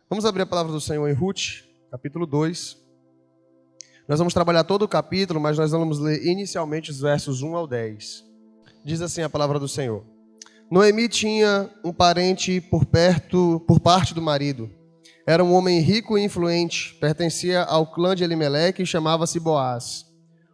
Vamos abrir a palavra do Senhor em Ruth, capítulo 2. Nós vamos trabalhar todo o capítulo, mas nós vamos ler inicialmente os versos 1 ao 10. Diz assim a palavra do Senhor. Noemi tinha um parente por parte do marido. Era um homem rico e influente, pertencia ao clã de Elimeleque e chamava-se Boaz.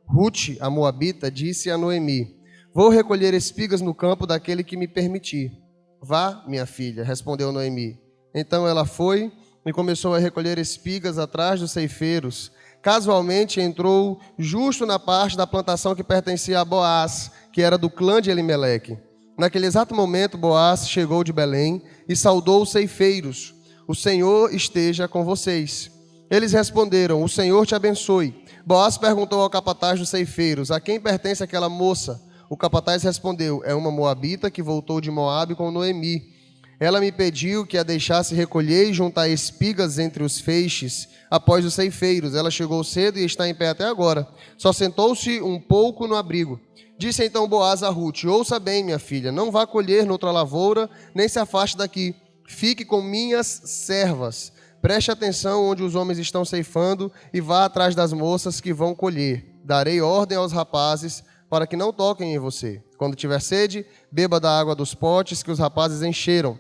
Ruth, a moabita, disse a Noemi: "Vou recolher espigas no campo daquele que me permitir." "Vá, minha filha," respondeu Noemi. Então ela foi e começou a recolher espigas atrás dos ceifeiros. Casualmente entrou justo na parte da plantação que pertencia a Boaz, que era do clã de Elimeleque. Naquele exato momento, Boaz chegou de Belém e saudou os ceifeiros. "O Senhor esteja com vocês." Eles responderam: "O Senhor te abençoe." Boaz perguntou ao capataz dos ceifeiros: "A quem pertence aquela moça?" O capataz respondeu: "É uma moabita que voltou de Moabe com Noemi. Ela me pediu que a deixasse recolher e juntar espigas entre os feixes após os ceifeiros. Ela chegou cedo e está em pé até agora. Só sentou-se um pouco no abrigo." Disse então Boaz a Ruth: "Ouça bem, minha filha, não vá colher noutra lavoura, nem se afaste daqui. Fique com minhas servas. Preste atenção onde os homens estão ceifando e vá atrás das moças que vão colher. Darei ordem aos rapazes para que não toquem em você. Quando tiver sede, beba da água dos potes que os rapazes encheram."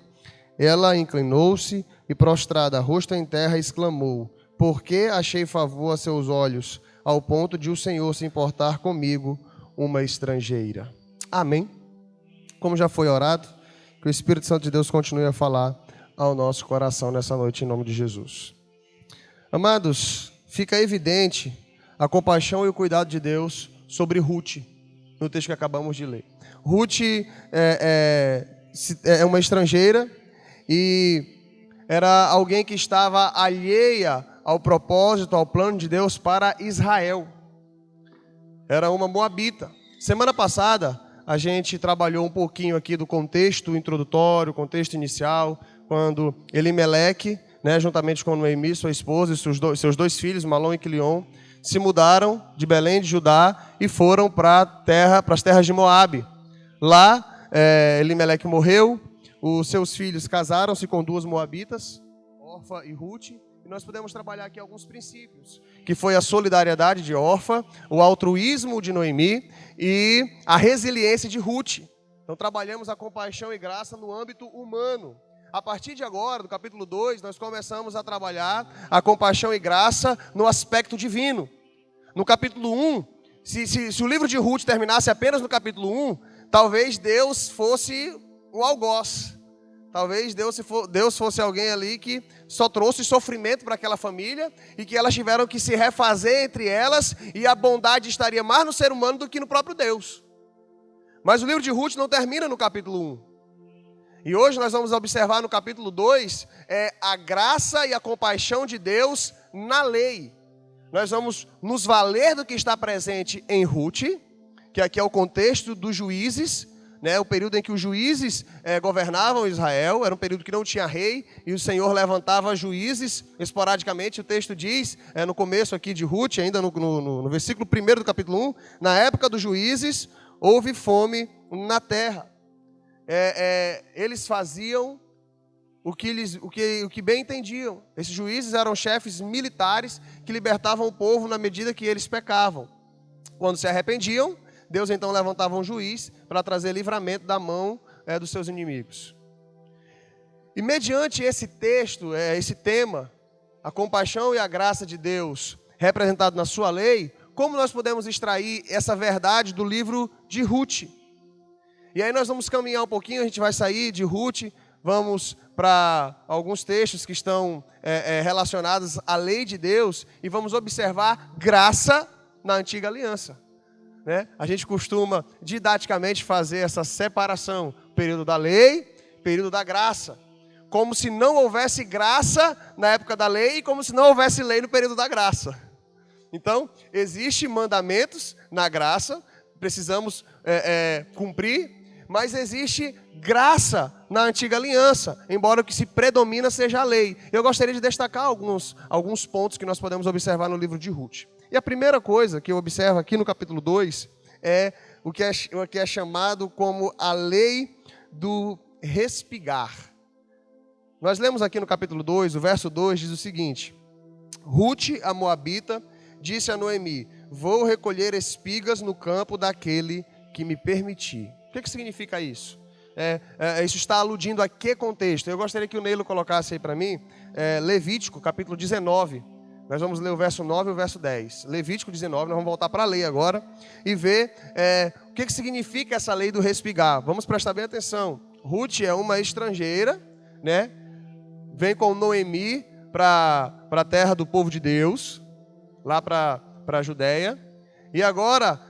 Ela inclinou-se e, prostrada, rosto em terra, exclamou: "Por que achei favor a seus olhos, ao ponto de o Senhor se importar comigo, uma estrangeira?" Amém. Como já foi orado, que o Espírito Santo de Deus continue a falar ao nosso coração nessa noite, em nome de Jesus. Amados, fica evidente a compaixão e o cuidado de Deus sobre Ruth, no texto que acabamos de ler. Ruth é uma estrangeira e era alguém que estava alheia ao propósito, ao plano de Deus para Israel. Era uma moabita. Semana passada, a gente trabalhou um pouquinho aqui do contexto introdutório, contexto inicial, quando Elimeleque, juntamente com Noemi, sua esposa, e seus dois filhos, Malom e Quilion, se mudaram de Belém de Judá e foram para as terras de Moabe. Lá, Elimeleque morreu, os seus filhos casaram-se com duas moabitas, Orfa e Ruth, e nós podemos trabalhar aqui alguns princípios, que foi a solidariedade de Orfa, o altruísmo de Noemi e a resiliência de Ruth. Então trabalhamos a compaixão e graça no âmbito humano. A partir de agora, do capítulo 2, nós começamos a trabalhar a compaixão e graça no aspecto divino. No capítulo 1, se o livro de Ruth terminasse apenas no capítulo 1, talvez Deus fosse um algoz. Talvez Deus fosse alguém ali que só trouxe sofrimento para aquela família e que elas tiveram que se refazer entre elas e a bondade estaria mais no ser humano do que no próprio Deus. Mas o livro de Ruth não termina no capítulo 1. E hoje nós vamos observar no capítulo 2 a graça e a compaixão de Deus na lei. Nós vamos nos valer do que está presente em Ruth, que aqui é o contexto dos juízes, o período em que os juízes governavam Israel. Era um período que não tinha rei e o Senhor levantava juízes esporadicamente. O texto diz, no começo aqui de Ruth, ainda no versículo 1 do capítulo 1, na época dos juízes houve fome na terra. Eles faziam o que bem entendiam. Esses juízes eram chefes militares que libertavam o povo na medida que eles pecavam. Quando se arrependiam, Deus então levantava um juiz para trazer livramento da mão dos seus inimigos. E mediante esse texto, esse tema, a compaixão e a graça de Deus representado na sua lei, como nós podemos extrair essa verdade do livro de Ruth? E aí nós vamos caminhar um pouquinho, a gente vai sair de Ruth, vamos para alguns textos que estão relacionados à lei de Deus e vamos observar graça na antiga aliança. A gente costuma didaticamente fazer essa separação, período da lei, período da graça, como se não houvesse graça na época da lei e como se não houvesse lei no período da graça. Então, existem mandamentos na graça, precisamos cumprir, mas existe graça na antiga aliança, embora o que se predomina seja a lei. Eu gostaria de destacar alguns pontos que nós podemos observar no livro de Ruth. E a primeira coisa que eu observo aqui no capítulo 2 é o que é chamado como a lei do respigar. Nós lemos aqui no capítulo 2, o verso 2 diz o seguinte: Ruth, a moabita, disse a Noemi: vou recolher espigas no campo daquele que me permitir. O que significa isso? Isso está aludindo a que contexto? Eu gostaria que o Neilo colocasse aí para mim, Levítico, capítulo 19. Nós vamos ler o verso 9 e o verso 10. Levítico 19, nós vamos voltar para a lei agora e ver o que significa essa lei do respigar. Vamos prestar bem atenção. Ruth é uma estrangeira, né? Vem com Noemi para a terra do povo de Deus, lá para a Judéia. E agora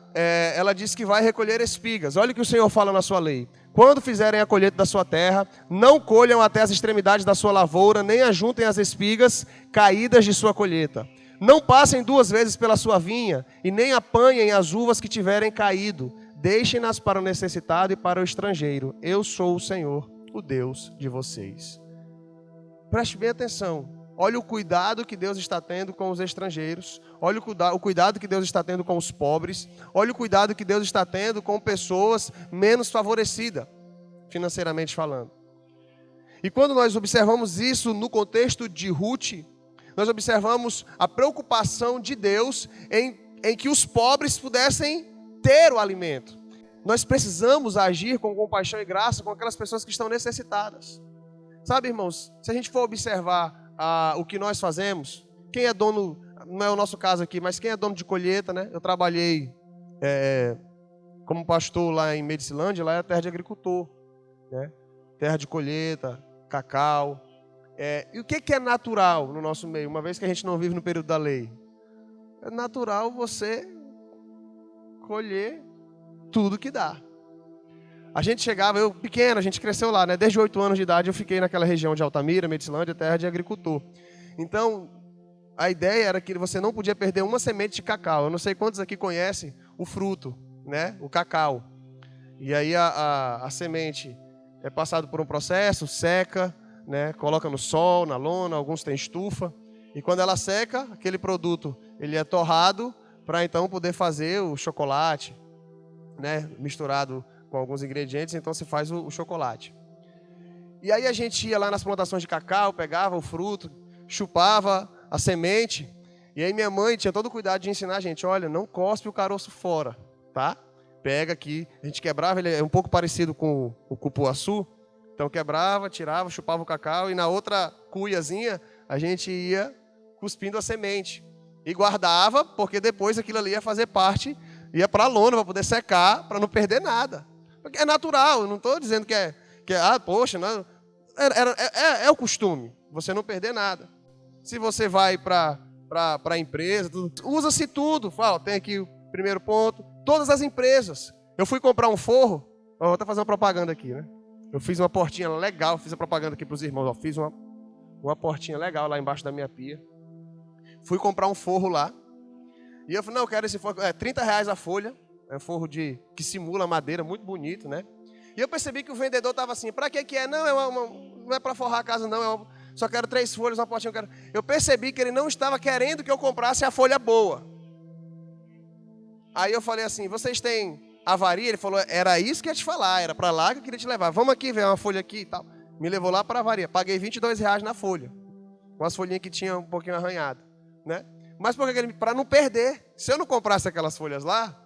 ela diz que vai recolher espigas. Olha o que o Senhor fala na sua lei. Quando fizerem a colheita da sua terra, não colham até as extremidades da sua lavoura, nem ajuntem as espigas caídas de sua colheita. Não passem 2 vezes pela sua vinha, e nem apanhem as uvas que tiverem caído. Deixem-nas para o necessitado e para o estrangeiro. Eu sou o Senhor, o Deus de vocês. Preste bem atenção. Olha o cuidado que Deus está tendo com os estrangeiros. Olha o cuidado que Deus está tendo com os pobres. Olha o cuidado que Deus está tendo com pessoas menos favorecidas, financeiramente falando. E quando nós observamos isso no contexto de Ruth, nós observamos a preocupação de Deus em que os pobres pudessem ter o alimento. Nós precisamos agir com compaixão e graça com aquelas pessoas que estão necessitadas. Sabe, irmãos, se a gente for observar o que nós fazemos, quem é dono, não é o nosso caso aqui, mas quem é dono de colheita, né? Eu trabalhei como pastor lá em Medicilândia, lá é a terra de agricultor, né? Terra de colheita, cacau. E o que é natural no nosso meio, uma vez que a gente não vive no período da lei? É natural você colher tudo que dá. A gente chegava, eu pequeno, a gente cresceu lá, né? Desde 8 anos de idade eu fiquei naquela região de Altamira, Medicilândia, terra de agricultor. Então, a ideia era que você não podia perder uma semente de cacau. Eu não sei quantos aqui conhecem o fruto, né? O cacau. E aí a semente é passada por um processo, seca, né? Coloca no sol, na lona, alguns têm estufa. E quando ela seca, aquele produto ele é torrado para então poder fazer o chocolate, né? Misturado com alguns ingredientes, então se faz o chocolate. E aí a gente ia lá nas plantações de cacau, pegava o fruto, chupava a semente, e aí minha mãe tinha todo o cuidado de ensinar a gente: olha, não cospe o caroço fora, tá? Pega aqui, a gente quebrava, ele é um pouco parecido com o cupuaçu, então quebrava, tirava, chupava o cacau, e na outra cuiazinha a gente ia cuspindo a semente, e guardava, porque depois aquilo ali ia fazer parte, ia para a lona para poder secar, para não perder nada. Porque é natural, eu não estou dizendo que poxa, não, é o costume, você não perder nada. Se você vai para a empresa, usa-se tudo. Fala, tem aqui o primeiro ponto, todas as empresas. Eu fui comprar um forro, vou até fazer uma propaganda aqui, né? Eu fiz uma portinha legal, fiz a propaganda aqui para os irmãos, fiz uma portinha legal lá embaixo da minha pia. Fui comprar um forro lá, e eu falei, não, eu quero esse forro, R$30 a folha. É um forro que simula madeira, muito bonito, né? E eu percebi que o vendedor estava assim: para que é? Não, não é para forrar a casa, não. Só quero 3 folhas, uma portinha. Eu percebi que ele não estava querendo que eu comprasse a folha boa. Aí eu falei assim: vocês têm avaria? Ele falou: era isso que eu ia te falar, era para lá que eu queria te levar. Vamos aqui ver uma folha aqui e tal. Me levou lá para a avaria. Paguei R$22 na folha. Com as folhinhas que tinham um pouquinho arranhado, né? Mas para não perder. Se eu não comprasse aquelas folhas lá,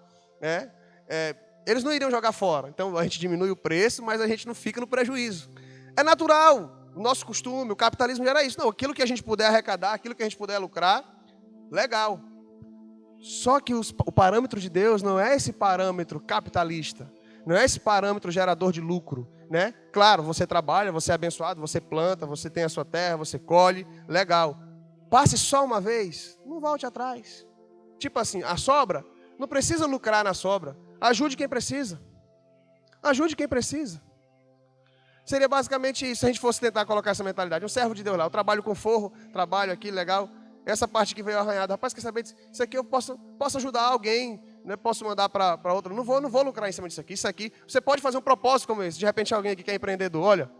eles não iriam jogar fora. Então a gente diminui o preço, mas a gente não fica no prejuízo. É natural, o nosso costume, o capitalismo gera isso. Não, aquilo que a gente puder arrecadar, aquilo que a gente puder lucrar, legal. Só que o parâmetro de Deus não é esse parâmetro capitalista, não é esse parâmetro gerador de lucro, né? Claro, você trabalha, você é abençoado, você planta, você tem a sua terra, você colhe, legal. Passe só uma vez, não volte atrás. Tipo assim, a sobra, não precisa lucrar na sobra. Ajude quem precisa. Ajude quem precisa. Seria basicamente isso, se a gente fosse tentar colocar essa mentalidade. Um servo de Deus lá, eu trabalho com forro, trabalho aqui, legal. Essa parte que veio arranhada, rapaz, quer saber? Isso aqui eu posso ajudar alguém, né? Posso mandar para outro. Não vou lucrar em cima disso aqui. Isso aqui, você pode fazer um propósito como esse. De repente alguém aqui que é empreendedor, olha,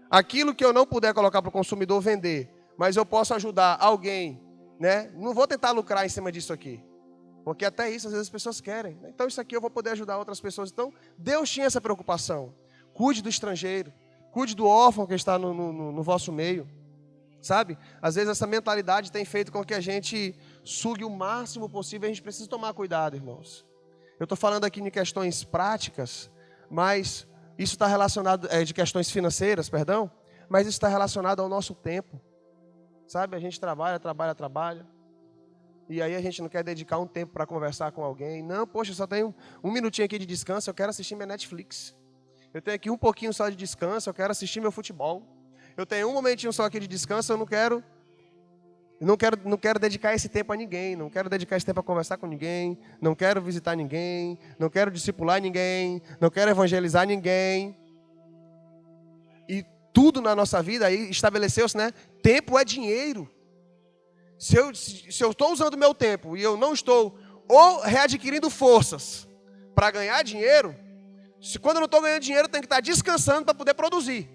aquilo que eu não puder colocar para o consumidor vender, mas eu posso ajudar alguém, né? Não vou tentar lucrar em cima disso aqui. Porque até isso, às vezes, as pessoas querem. Então, isso aqui eu vou poder ajudar outras pessoas. Então, Deus tinha essa preocupação. Cuide do estrangeiro. Cuide do órfão que está no vosso meio. Sabe? Às vezes essa mentalidade tem feito com que a gente sugue o máximo possível. A gente precisa tomar cuidado, irmãos. Eu estou falando aqui de questões práticas, mas isso está relacionado, de questões financeiras, perdão, mas isso está relacionado ao nosso tempo. Sabe? A gente trabalha. E aí a gente não quer dedicar um tempo para conversar com alguém. Não, poxa, eu só tenho um minutinho aqui de descanso, eu quero assistir minha Netflix. Eu tenho aqui um pouquinho só de descanso, eu quero assistir meu futebol. Eu tenho um momentinho só aqui de descanso, eu não quero dedicar esse tempo a ninguém, não quero dedicar esse tempo a conversar com ninguém, não quero visitar ninguém, não quero discipular ninguém, não quero evangelizar ninguém. E tudo na nossa vida aí estabeleceu-se, né? Tempo é dinheiro. Se eu estou usando meu tempo e eu não estou ou readquirindo forças para ganhar dinheiro, quando eu não estou ganhando dinheiro, eu tenho que estar descansando para poder produzir.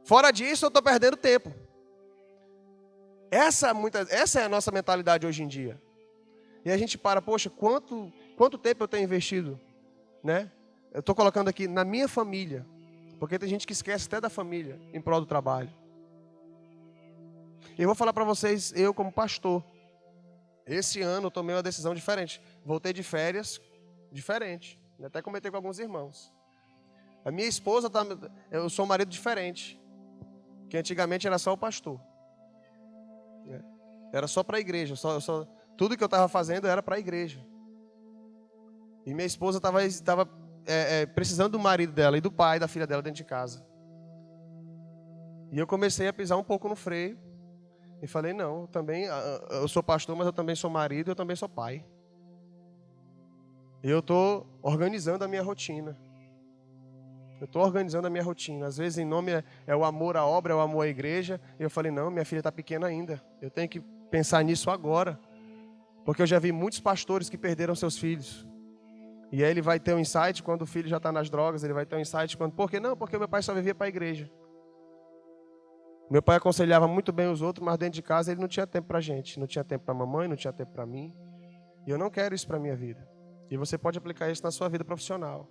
Fora disso, eu estou perdendo tempo. Essa é a nossa mentalidade hoje em dia. E a gente poxa, quanto tempo eu tenho investido, né? Eu estou colocando aqui na minha família, porque tem gente que esquece até da família em prol do trabalho. E eu vou falar para vocês, eu como pastor, esse ano eu tomei uma decisão diferente. Voltei de férias diferente. Até comentei com alguns irmãos. A minha esposa, eu sou um marido diferente. Que antigamente era só o pastor. Era só para a igreja. Tudo que eu estava fazendo era para a igreja. E minha esposa estava precisando do marido dela e do pai da filha dela dentro de casa. E eu comecei a pisar um pouco no freio. E falei, não, eu sou pastor, mas eu também sou marido e eu também sou pai. E eu estou organizando a minha rotina. Às vezes em nome é o amor à obra, é o amor à igreja. E eu falei, não, minha filha está pequena ainda. Eu tenho que pensar nisso agora. Porque eu já vi muitos pastores que perderam seus filhos. E aí ele vai ter um insight quando o filho já está nas drogas. Ele vai ter um insight quando... Por quê? Não, porque meu pai só vivia para a igreja. Meu pai aconselhava muito bem os outros, mas dentro de casa ele não tinha tempo para a gente. Não tinha tempo para a mamãe, não tinha tempo para mim. E eu não quero isso para a minha vida. E você pode aplicar isso na sua vida profissional.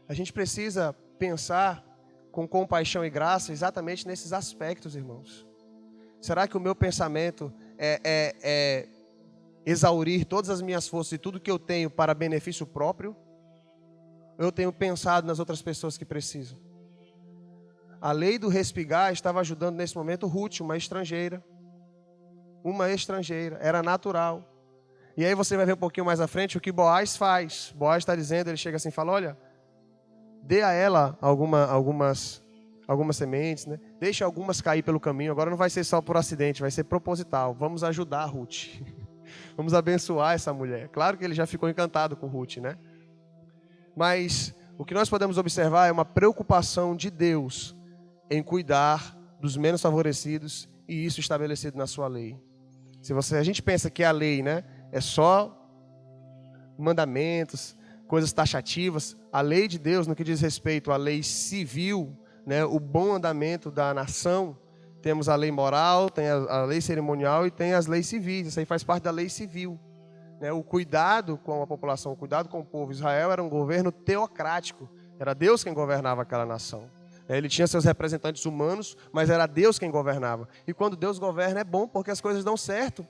A gente precisa pensar com compaixão e graça exatamente nesses aspectos, irmãos. Será que o meu pensamento é exaurir todas as minhas forças e tudo que eu tenho para benefício próprio? Eu tenho pensado nas outras pessoas que precisam. A lei do respigar estava ajudando nesse momento Ruth, uma estrangeira. Era natural. E aí você vai ver um pouquinho mais à frente o que Boaz faz. Boaz está dizendo, ele chega assim e fala, olha, dê a ela algumas sementes, né? Deixe algumas cair pelo caminho. Agora não vai ser só por acidente, vai ser proposital. Vamos ajudar a Ruth. Vamos abençoar essa mulher. Claro que ele já ficou encantado com Ruth, né? Mas o que nós podemos observar é uma preocupação de Deus em cuidar dos menos favorecidos e isso estabelecido na sua lei. A gente pensa que a lei, né, é só mandamentos, coisas taxativas, a lei de Deus, no que diz respeito à lei civil, né, o bom andamento da nação, temos a lei moral, tem a lei cerimonial e tem as leis civis. Isso aí faz parte da lei civil. Né, o cuidado com a população, o cuidado com o povo. Israel era um governo teocrático. Era Deus quem governava aquela nação. Ele tinha seus representantes humanos, mas era Deus quem governava. E quando Deus governa é bom, porque as coisas dão certo.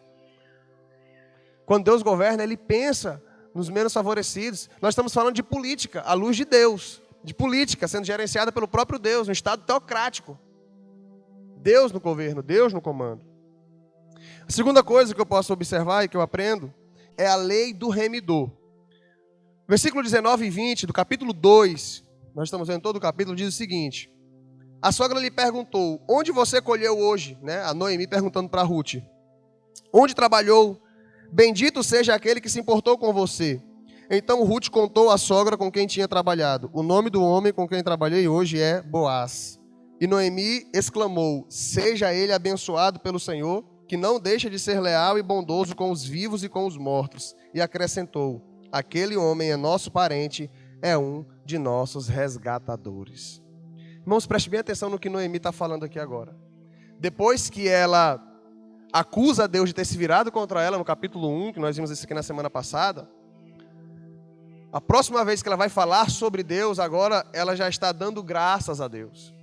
Quando Deus governa, Ele pensa nos menos favorecidos. Nós estamos falando de política, à luz de Deus. De política, sendo gerenciada pelo próprio Deus, um Estado teocrático. Deus no governo, Deus no comando. A segunda coisa que eu posso observar e que eu aprendo é a lei do remidor. Versículo 19 e 20 do capítulo 2, nós estamos vendo todo o capítulo, diz o seguinte: a sogra lhe perguntou, onde você colheu hoje? Né? A Noemi perguntando para Ruth. Onde trabalhou? Bendito seja aquele que se importou com você. Então Ruth contou à sogra com quem tinha trabalhado. O nome do homem com quem trabalhei hoje é Boaz. E Noemi exclamou, seja ele abençoado pelo Senhor, que não deixa de ser leal e bondoso com os vivos e com os mortos. E acrescentou, aquele homem é nosso parente, é um de nossos resgatadores. Irmãos, preste bem atenção no que Noemi está falando aqui agora. Depois que ela acusa Deus de ter se virado contra ela, no capítulo 1, que nós vimos isso aqui na semana passada, A próxima vez que ela vai falar sobre Deus, agora ela já está dando graças a Deus.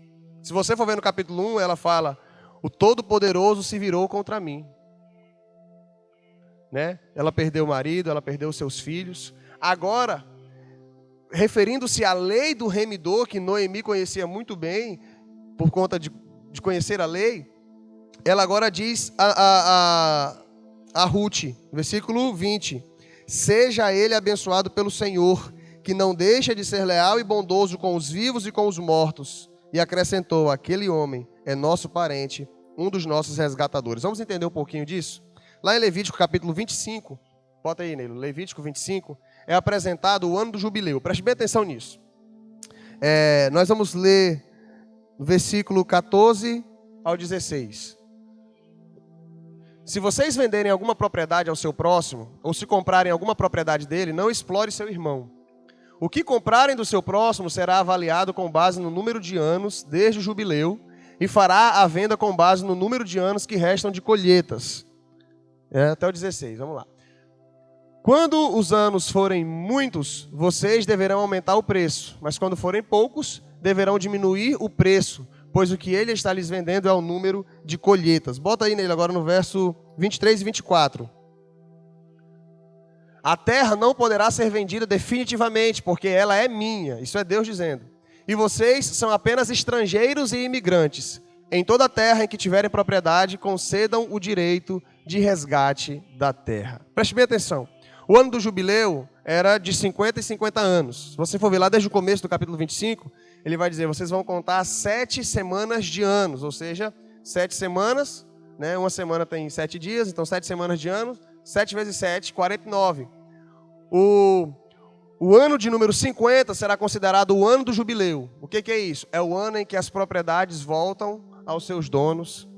Se você for ver no capítulo 1, ela fala: o Todo-Poderoso se virou contra mim. Né? Ela perdeu o marido, ela perdeu seus filhos. Agora, referindo-se à lei do remidor, que Noemi conhecia muito bem, por conta de conhecer a lei, ela agora diz a Ruth, versículo 20: seja ele abençoado pelo Senhor, que não deixa de ser leal e bondoso com os vivos e com os mortos. E acrescentou: aquele homem é nosso parente, um dos nossos resgatadores. Vamos entender um pouquinho disso? Lá em Levítico capítulo 25, bota aí nele, Levítico 25, é apresentado o ano do jubileu. Preste bem atenção nisso. Nós vamos ler do versículo 14 ao 16. Se vocês venderem alguma propriedade ao seu próximo, ou se comprarem alguma propriedade dele, não explore seu irmão. O que comprarem do seu próximo será avaliado com base no número de anos desde o jubileu, e fará a venda com base no número de anos que restam de colheitas. Até o 16, vamos lá. Quando os anos forem muitos, vocês deverão aumentar o preço, mas quando forem poucos, deverão diminuir o preço, pois o que ele está lhes vendendo é o número de colheitas. Bota aí nele agora no verso 23 e 24. A terra não poderá ser vendida definitivamente, porque ela é minha. Isso é Deus dizendo. E vocês são apenas estrangeiros e imigrantes. Em toda a terra em que tiverem propriedade, concedam o direito de resgate da terra. Preste bem atenção. O ano do jubileu era de 50 e 50 anos. Se você for ver lá desde o começo do capítulo 25, ele vai dizer: vocês vão contar 7 semanas de anos, ou seja, 7 semanas, né? Uma semana tem 7 dias, então 7 semanas de anos, 7 vezes 7, 49. O ano de número 50 será considerado o ano do jubileu. O que é isso? É o ano em que as propriedades voltam aos seus donos.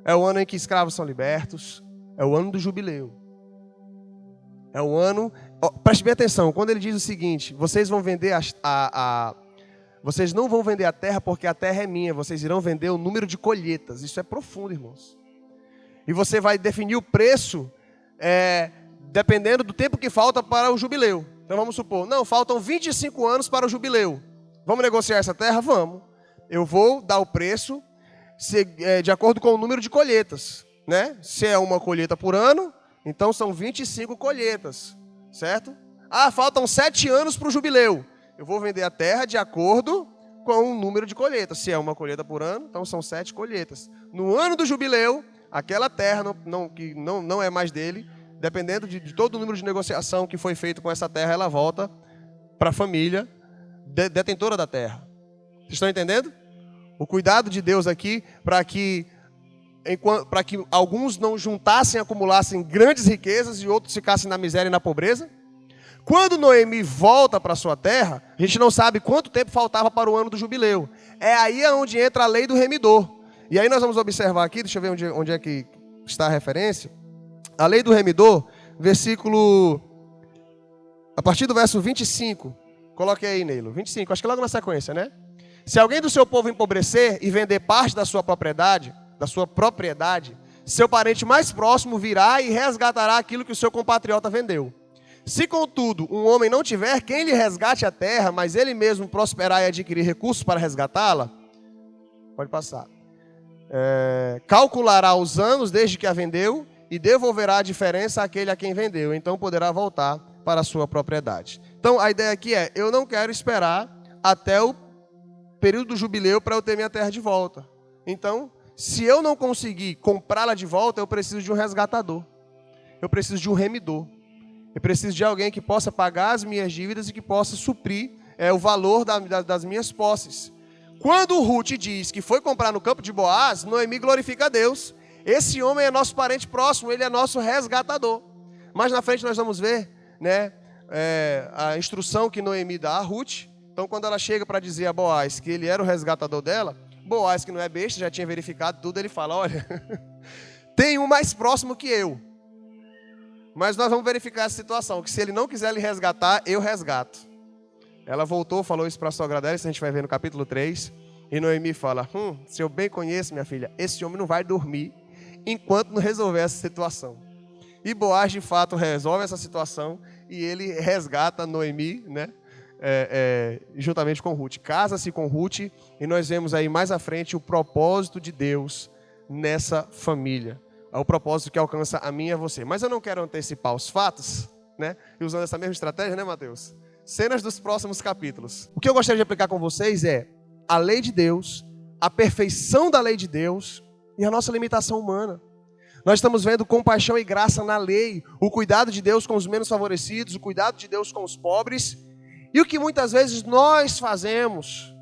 É o ano em que escravos são libertos. É o ano do jubileu. É o ano... Preste bem atenção, quando ele diz o seguinte: vocês vão vender vocês não vão vender a terra porque a terra é minha, vocês irão vender o número de colheitas. Isso é profundo, irmãos. E você vai definir o preço dependendo do tempo que falta para o jubileu. Então vamos supor, não, faltam 25 anos para o jubileu. Vamos negociar essa terra? Vamos. Eu vou dar o preço de acordo com o número de colheitas, né? Se é uma colheita por ano, então são 25 colheitas, certo? Ah, faltam 7 anos para o jubileu. Eu vou vender a terra de acordo com o número de colheitas. Se é uma colheita por ano, então são 7 colheitas. No ano do jubileu, aquela terra que não é mais dele, dependendo de todo o número de negociação que foi feito com essa terra, ela volta para a família detentora da terra. Vocês estão entendendo? O cuidado de Deus aqui para que alguns não juntassem, acumulassem grandes riquezas e outros ficassem na miséria e na pobreza. Quando Noemi volta para sua terra, a gente não sabe quanto tempo faltava para o ano do jubileu. É aí onde entra a lei do remidor. E aí nós vamos observar aqui, deixa eu ver onde é que está a referência. A lei do remidor, a partir do verso 25, coloque aí, Neilo, 25, acho que logo na sequência, né? Se alguém do seu povo empobrecer e vender parte da sua propriedade, seu parente mais próximo virá e resgatará aquilo que o seu compatriota vendeu. Se, contudo, um homem não tiver quem lhe resgate a terra, mas ele mesmo prosperar e adquirir recursos para resgatá-la, pode passar, calculará os anos desde que a vendeu e devolverá a diferença àquele a quem vendeu. Então poderá voltar para a sua propriedade. Então a ideia aqui é: eu não quero esperar até o período do jubileu para eu ter minha terra de volta. Então, se eu não conseguir comprá-la de volta, eu preciso de um resgatador. Eu preciso de um remidor. Eu preciso de alguém que possa pagar as minhas dívidas e que possa suprir o valor das minhas posses. Quando Ruth diz que foi comprar no campo de Boaz, Noemi glorifica a Deus. Esse homem é nosso parente próximo, ele é nosso resgatador. Mais na frente nós vamos ver, né, a instrução que Noemi dá a Ruth. Então, quando ela chega para dizer a Boaz que ele era o resgatador dela, Boaz, que não é besta, já tinha verificado tudo, ele fala: olha, tem um mais próximo que eu. Mas nós vamos verificar essa situação, que se ele não quiser lhe resgatar, eu resgato. Ela voltou, falou isso para a sogra dela, isso a gente vai ver no capítulo 3. E Noemi fala: se eu bem conheço, minha filha, esse homem não vai dormir enquanto não resolver essa situação. E Boaz, de fato, resolve essa situação. e ele resgata Noemi, né? Juntamente com Ruth. Casa-se com Ruth e nós vemos aí mais à frente o propósito de Deus nessa família. É o propósito que alcança a mim e a você. Mas eu não quero antecipar os fatos, né? E usando essa mesma estratégia, né, Mateus? Cenas dos próximos capítulos. O que eu gostaria de aplicar com vocês é a lei de Deus, a perfeição da lei de Deus e a nossa limitação humana. Nós estamos vendo compaixão e graça na lei, o cuidado de Deus com os menos favorecidos, o cuidado de Deus com os pobres. E o que muitas vezes nós fazemos,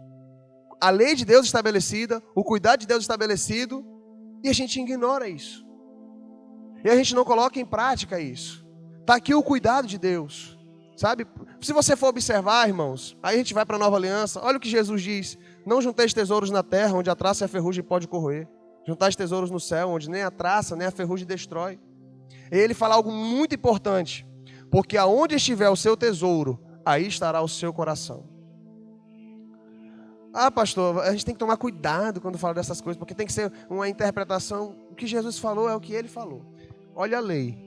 a lei de Deus estabelecida, o cuidado de Deus estabelecido, e a gente ignora isso. E a gente não coloca em prática isso. Está aqui o cuidado de Deus, sabe? Se você for observar, irmãos, aí a gente vai para a Nova Aliança, olha o que Jesus diz: não junteis tesouros na terra, onde a traça e a ferrugem pode corroer. Juntais tesouros no céu, onde nem a traça, nem a ferrugem destrói. E ele fala algo muito importante, porque aonde estiver o seu tesouro, aí estará o seu coração. Ah, pastor, a gente tem que tomar cuidado quando fala dessas coisas, porque tem que ser uma interpretação. O que Jesus falou é o que ele falou. Olha a lei.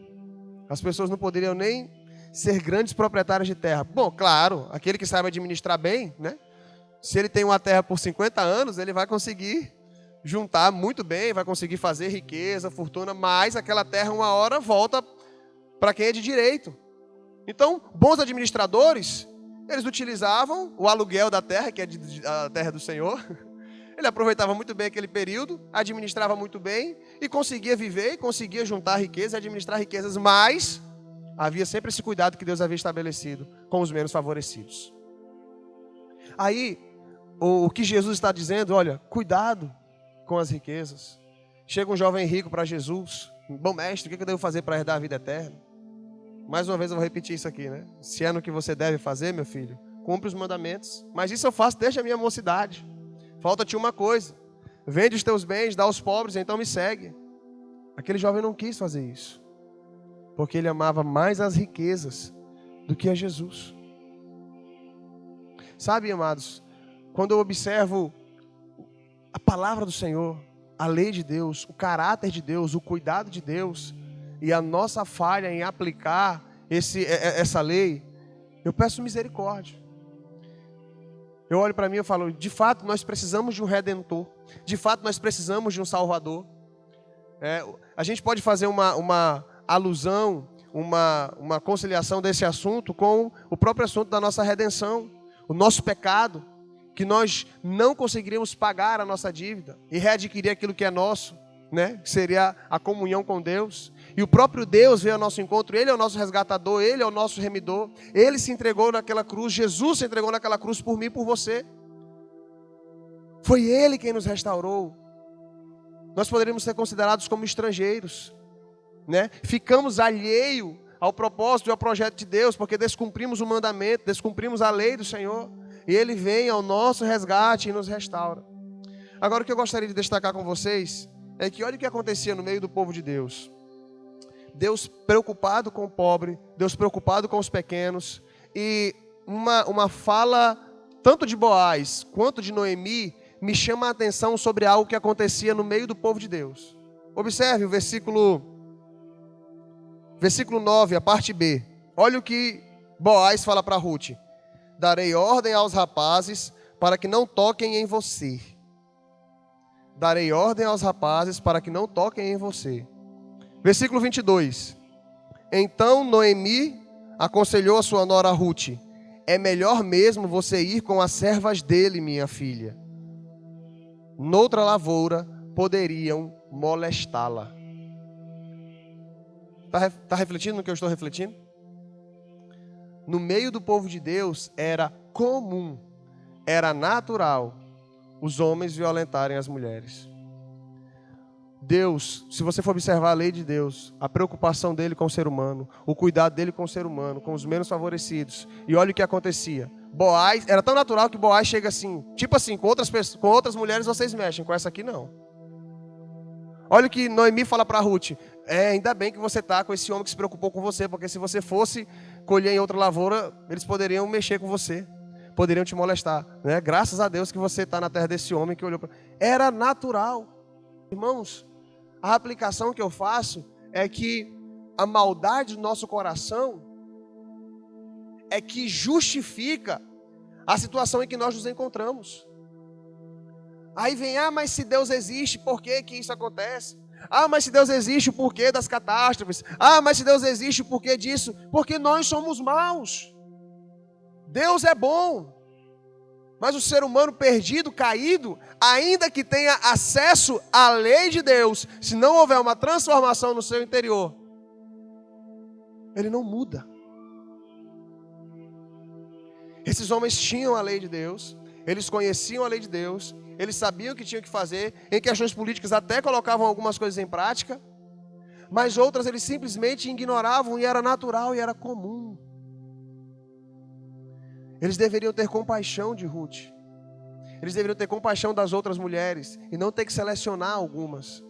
As pessoas não poderiam nem ser grandes proprietários de terra. Bom, claro, aquele que sabe administrar bem, né? Se ele tem uma terra por 50 anos, ele vai conseguir juntar muito bem, vai conseguir fazer riqueza, fortuna, mas aquela terra uma hora volta para quem é de direito. Então, bons administradores, eles utilizavam o aluguel da terra, que é a terra do Senhor. Ele aproveitava muito bem aquele período, administrava muito bem e conseguia viver, e conseguia juntar riqueza e administrar riquezas, mas havia sempre esse cuidado que Deus havia estabelecido com os menos favorecidos. Aí, o que Jesus está dizendo, olha, cuidado com as riquezas. Chega um jovem rico para Jesus: bom mestre, o que eu devo fazer para herdar a vida eterna? Mais uma vez eu vou repetir isso aqui, né? Se é no que você deve fazer, meu filho, cumpre os mandamentos. Mas isso eu faço desde a minha mocidade. Falta-te uma coisa: vende os teus bens, dá aos pobres, então me segue. Aquele jovem não quis fazer isso, porque ele amava mais as riquezas do que a Jesus. Sabe, amados, quando eu observo a palavra do Senhor, a lei de Deus, o caráter de Deus, o cuidado de Deus e a nossa falha em aplicar essa lei, eu peço misericórdia. Eu olho para mim e falo: de fato nós precisamos de um Redentor, de fato nós precisamos de um Salvador. A gente pode fazer uma alusão, uma conciliação desse assunto com o próprio assunto da nossa redenção, o nosso pecado, que nós não conseguiríamos pagar a nossa dívida e readquirir aquilo que é nosso, né? Que seria a comunhão com Deus. E o próprio Deus veio ao nosso encontro, Ele é o nosso resgatador, Ele é o nosso remidor. Ele se entregou naquela cruz, Jesus se entregou naquela cruz por mim e por você. Foi Ele quem nos restaurou. Nós poderíamos ser considerados como estrangeiros, né? Ficamos alheios ao propósito e ao projeto de Deus, porque descumprimos o mandamento, descumprimos a lei do Senhor. E Ele vem ao nosso resgate e nos restaura. Agora, o que eu gostaria de destacar com vocês é que olha o que acontecia no meio do povo de Deus. Deus preocupado com o pobre, Deus preocupado com os pequenos. E uma fala tanto de Boaz quanto de Noemi me chama a atenção sobre algo que acontecia no meio do povo de Deus. Observe o versículo 9, a parte B. Olha o que Boaz fala para Ruth: darei ordem aos rapazes para que não toquem em você. Darei ordem aos rapazes para que não toquem em você. Versículo 22. Então Noemi aconselhou a sua nora Ruth: é melhor mesmo você ir com as servas dele, minha filha. Noutra lavoura poderiam molestá-la. Está refletindo no que eu estou refletindo? No meio do povo de Deus era comum, era natural os homens violentarem as mulheres. Deus, se você for observar a lei de Deus, a preocupação dele com o ser humano, o cuidado dele com o ser humano, com os menos favorecidos, e olha o que acontecia. Boaz, era tão natural que Boaz chega assim, tipo assim, com outras mulheres vocês mexem, com essa aqui não. Olha o que Noemi fala para Ruth: ainda bem que você está com esse homem que se preocupou com você, porque se você fosse colher em outra lavoura, eles poderiam mexer com você, poderiam te molestar, né? Graças a Deus que você está na terra desse homem que olhou para... Era natural. Irmãos, a aplicação que eu faço é que a maldade do nosso coração é que justifica a situação em que nós nos encontramos. Aí vem, mas se Deus existe, por que que isso acontece? Mas se Deus existe, o porquê das catástrofes? Mas se Deus existe, o porquê disso? Porque nós somos maus. Deus é bom. Mas o ser humano perdido, caído, ainda que tenha acesso à lei de Deus, se não houver uma transformação no seu interior, ele não muda. Esses homens tinham a lei de Deus, eles conheciam a lei de Deus, eles sabiam o que tinham que fazer, em questões políticas até colocavam algumas coisas em prática, mas outras eles simplesmente ignoravam e era natural e era comum. Eles deveriam ter compaixão de Ruth. Eles deveriam ter compaixão das outras mulheres e não ter que selecionar algumas.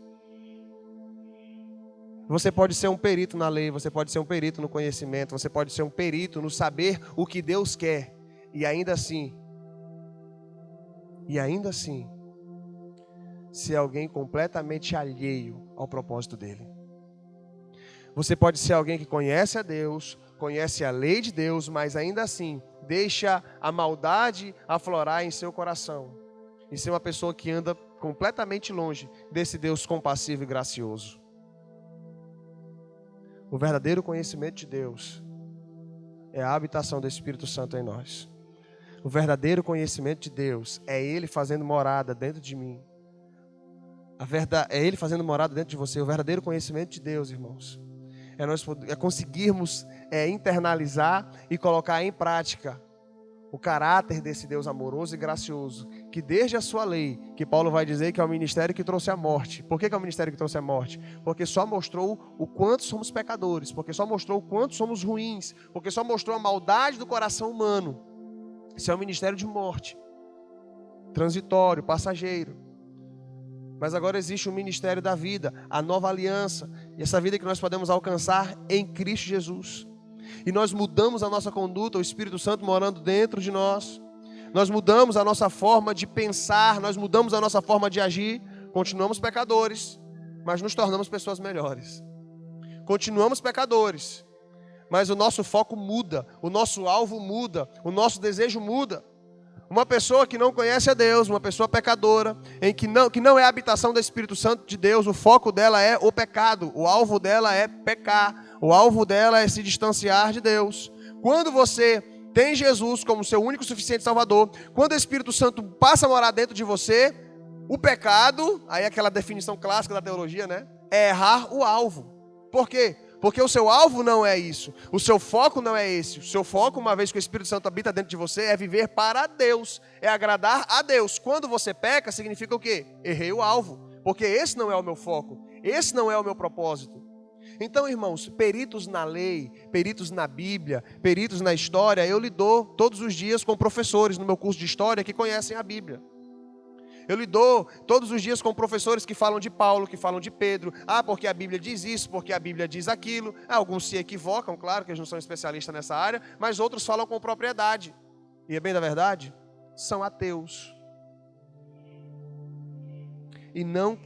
Você pode ser um perito na lei, você pode ser um perito no conhecimento, você pode ser um perito no saber o que Deus quer. E ainda assim, ser alguém completamente alheio ao propósito dele. Você pode ser alguém que conhece a Deus, conhece a lei de Deus, mas ainda assim deixa a maldade aflorar em seu coração. E ser uma pessoa que anda completamente longe desse Deus compassivo e gracioso. O verdadeiro conhecimento de Deus é a habitação do Espírito Santo em nós. O verdadeiro conhecimento de Deus é Ele fazendo morada dentro de mim. É Ele fazendo morada dentro de você. O verdadeiro conhecimento de Deus, irmãos, é conseguirmos internalizar e colocar em prática o caráter desse Deus amoroso e gracioso, que desde a sua lei, que Paulo vai dizer que é o ministério que trouxe a morte. Por que é o ministério que trouxe a morte? Porque só mostrou o quanto somos pecadores, porque só mostrou o quanto somos ruins, porque só mostrou a maldade do coração humano. Isso é um ministério de morte, transitório, passageiro. Mas agora existe o ministério da vida, a nova aliança, e essa vida que nós podemos alcançar em Cristo Jesus. E nós mudamos a nossa conduta, o Espírito Santo morando dentro de nós. Nós mudamos a nossa forma de pensar, nós mudamos a nossa forma de agir. Continuamos pecadores, mas nos tornamos pessoas melhores. Continuamos pecadores, mas o nosso foco muda, o nosso alvo muda, o nosso desejo muda. Uma pessoa que não conhece a Deus, uma pessoa pecadora, que não é a habitação do Espírito Santo de Deus, o foco dela é o pecado, o alvo dela é pecar, o alvo dela é se distanciar de Deus. Quando você tem Jesus como seu único e suficiente Salvador, quando o Espírito Santo passa a morar dentro de você, o pecado, aí aquela definição clássica da teologia, né? É errar o alvo. Por quê? Porque o seu alvo não é isso, o seu foco não é esse. O seu foco, uma vez que o Espírito Santo habita dentro de você, é viver para Deus, é agradar a Deus. Quando você peca, significa o quê? Errei o alvo, porque esse não é o meu foco, esse não é o meu propósito. Então, irmãos, peritos na lei, peritos na Bíblia, peritos na história, eu lido todos os dias com professores no meu curso de história que conhecem a Bíblia. Eu lido todos os dias com professores que falam de Paulo, que falam de Pedro. Porque a Bíblia diz isso, porque a Bíblia diz aquilo. Alguns se equivocam, claro, que eles não são especialistas nessa área, mas outros falam com propriedade. E é bem da verdade, são ateus. E não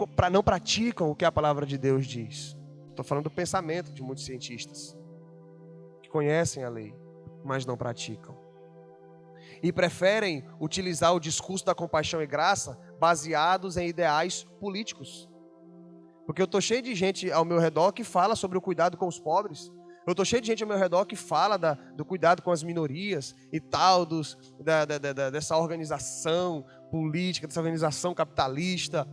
praticam o que a palavra de Deus diz. Estou falando do pensamento de muitos cientistas, que conhecem a lei, mas não praticam. E preferem utilizar o discurso da compaixão e graça baseados em ideais políticos. Porque eu estou cheio de gente ao meu redor que fala sobre o cuidado com os pobres. Eu estou cheio de gente ao meu redor que fala do cuidado com as minorias e tal, dessa organização política, dessa organização capitalista,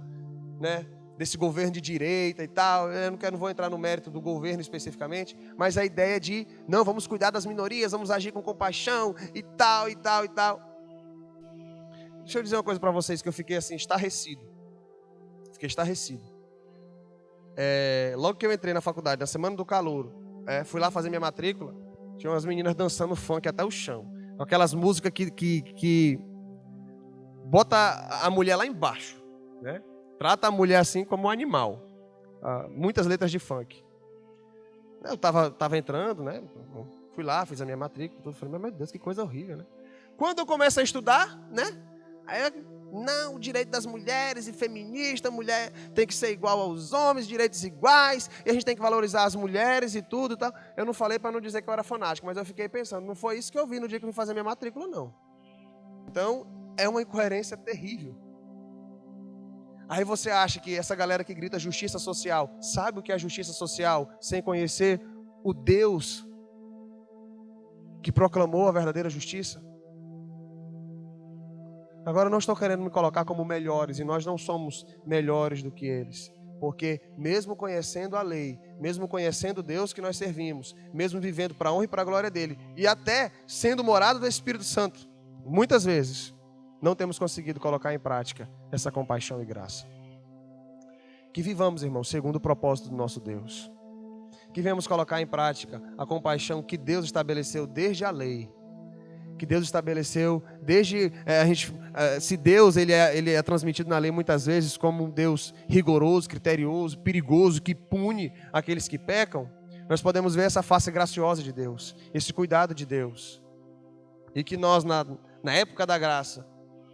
né? Desse governo de direita e tal. Eu não vou entrar no mérito do governo especificamente, mas a ideia de, não, vamos cuidar das minorias, vamos agir com compaixão e tal, e tal, e tal. Deixa eu dizer uma coisa para vocês que eu fiquei assim, estarrecido. Fiquei estarrecido. Logo que eu entrei na faculdade, na semana do calouro, fui lá fazer minha matrícula, tinha umas meninas dançando funk até o chão. Aquelas músicas que bota a mulher lá embaixo, né? Trata a mulher assim como um animal. Muitas letras de funk. Eu estava entrando, né? Fui lá, fiz a minha matrícula, tudo. Falei, meu Deus, que coisa horrível, né? Quando eu começo a estudar, né? Aí não, o direito das mulheres e feminista, mulher tem que ser igual aos homens, direitos iguais, e a gente tem que valorizar as mulheres e tudo e tal. Eu não falei para não dizer que eu era fanático, mas eu fiquei pensando, não foi isso que eu vi no dia que eu fui fazer minha matrícula, não. Então, é uma incoerência terrível. Aí você acha que essa galera que grita justiça social, sabe o que é justiça social, sem conhecer o Deus que proclamou a verdadeira justiça? Agora, não estou querendo me colocar como melhores, e nós não somos melhores do que eles. Porque mesmo conhecendo a lei, mesmo conhecendo Deus que nós servimos, mesmo vivendo para a honra e para a glória dele, e até sendo morada do Espírito Santo, muitas vezes não temos conseguido colocar em prática essa compaixão e graça. Que vivamos, irmãos, segundo o propósito do nosso Deus. Que venhamos colocar em prática a compaixão que Deus estabeleceu desde a lei. Que Deus estabeleceu desde... se Deus ele é transmitido na lei muitas vezes como um Deus rigoroso, criterioso, perigoso, que pune aqueles que pecam, nós podemos ver essa face graciosa de Deus, esse cuidado de Deus. E que nós, na época da graça,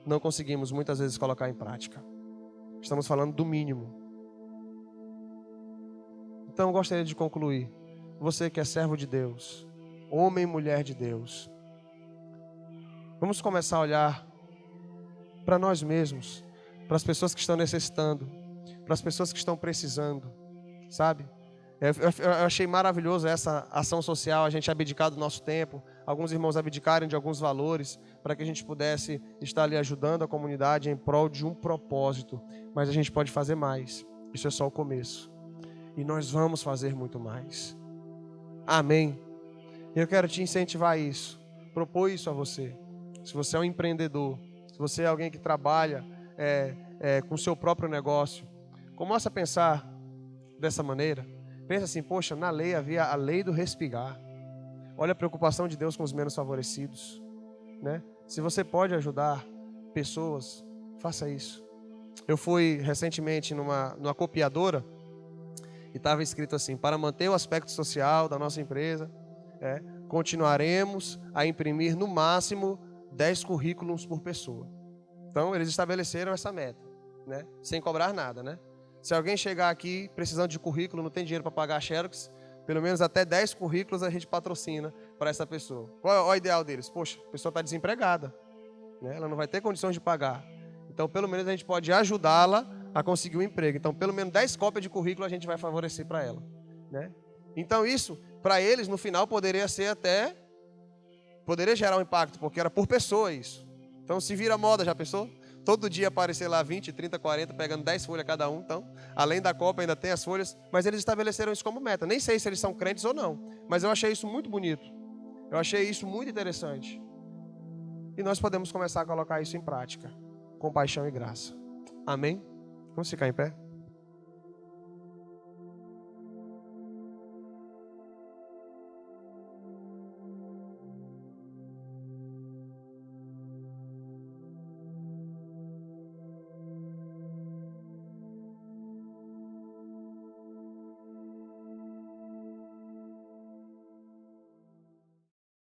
não conseguimos muitas vezes colocar em prática. Estamos falando do mínimo. Então eu gostaria de concluir. Você que é servo de Deus, homem e mulher de Deus, vamos começar a olhar para nós mesmos, para as pessoas que estão necessitando, para as pessoas que estão precisando, sabe? Eu achei maravilhoso essa ação social, a gente abdicar do nosso tempo, alguns irmãos abdicarem de alguns valores, para que a gente pudesse estar ali ajudando a comunidade em prol de um propósito. Mas a gente pode fazer mais, isso é só o começo. E nós vamos fazer muito mais. Amém? Eu quero te incentivar a isso, propor isso a você. Se você é um empreendedor, se você é alguém que trabalha com o seu próprio negócio, comece a pensar dessa maneira. Pensa assim, poxa, na lei havia a lei do respigar. Olha a preocupação de Deus com os menos favorecidos, né? Se você pode ajudar pessoas, faça isso. Eu fui recentemente numa copiadora e estava escrito assim, para manter o aspecto social da nossa empresa, continuaremos a imprimir no máximo 10 currículos por pessoa. Então, eles estabeleceram essa meta, né? Sem cobrar nada, né? Se alguém chegar aqui precisando de currículo, não tem dinheiro para pagar a Xerox, pelo menos até 10 currículos a gente patrocina para essa pessoa. Qual é o ideal deles? Poxa, a pessoa está desempregada, né? Ela não vai ter condições de pagar. Então, pelo menos a gente pode ajudá-la a conseguir um emprego. Então, pelo menos 10 cópias de currículo a gente vai favorecer para ela, né? Então, isso, para eles, no final, poderia gerar um impacto, porque era por pessoa isso. Então, se vira moda, já pensou? Todo dia aparecer lá 20, 30, 40, pegando 10 folhas cada um. Então, além da cópia, ainda tem as folhas. Mas eles estabeleceram isso como meta. Nem sei se eles são crentes ou não. Mas eu achei isso muito bonito. Eu achei isso muito interessante. E nós podemos começar a colocar isso em prática. Com paixão e graça. Amém? Vamos ficar em pé?